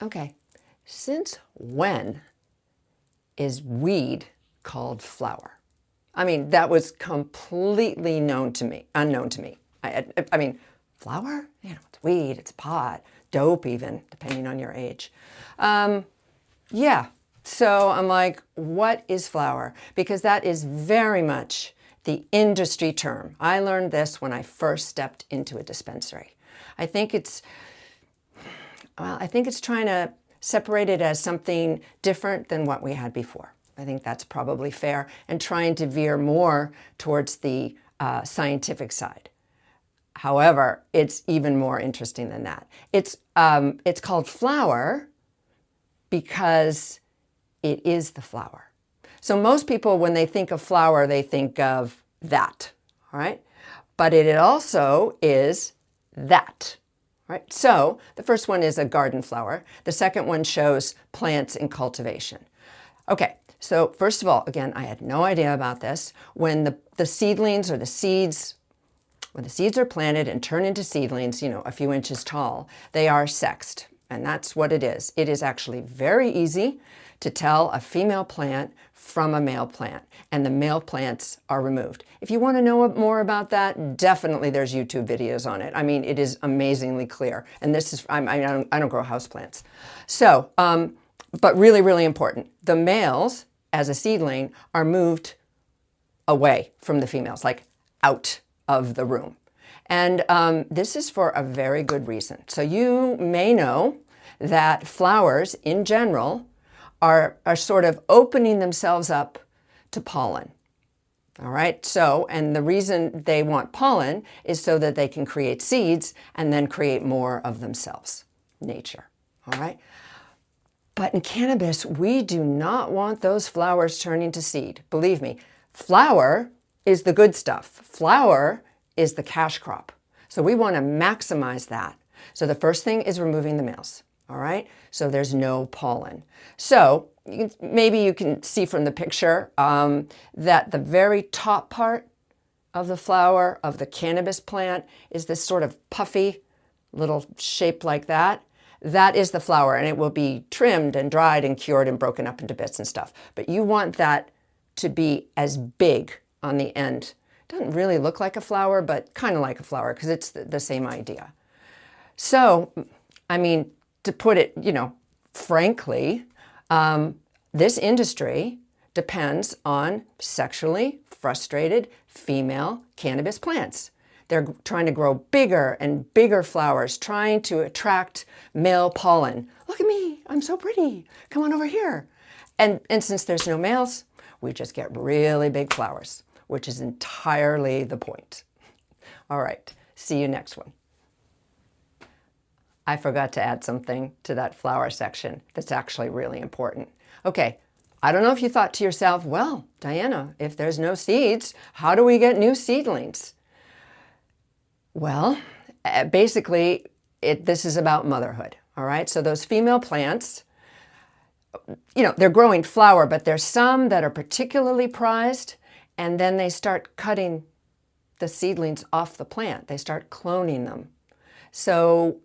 Okay, since when is weed called flower? I mean, that was completely unknown to me. I mean, flower? You know, it's weed, it's pot, dope even, depending on your age. Yeah, so I'm like, what is flower? Because that is very much the industry term. I learned this when I first stepped into a dispensary. I think it's trying to separate it as something different than what we had before. I think that's probably fair, and trying to veer more towards the scientific side. However, it's even more interesting than that. It's called flower because it is the flower. So most people, when they think of flower, they think of that, all right? But it also is that. Right? So the first one is a garden flower. The second one shows plants in cultivation. Okay, so first of all, again, I had no idea about this. When the seedlings or the seeds, when the seeds are planted and turn into seedlings, you know, a few inches tall, they are sexed. And that's what it is. It is actually very easy to tell a female plant from a male plant, and the male plants are removed. If you want to know more about that, definitely there's YouTube videos on it. I mean, it is amazingly clear. And this is, I don't grow houseplants. So, but really, really important. The males, as a seedling, are moved away from the females, like out of the room. And this is for a very good reason. So you may know that flowers in general are sort of opening themselves up to pollen. All right, so, and the reason they want pollen is so that they can create seeds and then create more of themselves, nature, all right? But in cannabis, we do not want those flowers turning to seed. Believe me, flower is the good stuff. Flower is the cash crop. So we want to maximize that. So the first thing is removing the males. All right, so there's no pollen. So maybe you can see from the picture that the very top part of the flower of the cannabis plant is this sort of puffy little shape like that. That is the flower, and it will be trimmed and dried and cured and broken up into bits and stuff. But you want that to be as big on the end. It doesn't really look like a flower, but kind of like a flower because it's the same idea. So, I mean, to put it, you know, frankly, this industry depends on sexually frustrated female cannabis plants. They're trying to grow bigger and bigger flowers, trying to attract male pollen. Look at me, I'm so pretty. Come on over here. And since there's no males, we just get really big flowers, which is entirely the point. All right, see you next one. I forgot to add something to that flower section that's actually really important. Okay, I don't know if you thought to yourself, well, Diana, if there's no seeds, how do we get new seedlings? Well, basically, this is about motherhood, all right? So those female plants, you know, they're growing flower, but there's some that are particularly prized, and then they start cutting the seedlings off the plant. They start cloning them. So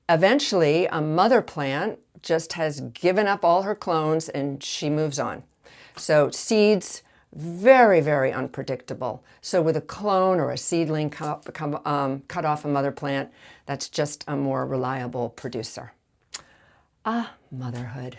eventually, a mother plant just has given up all her clones and she moves on. So seeds, very, very unpredictable. So with a clone or a seedling cut off a mother plant, that's just a more reliable producer. Ah, motherhood.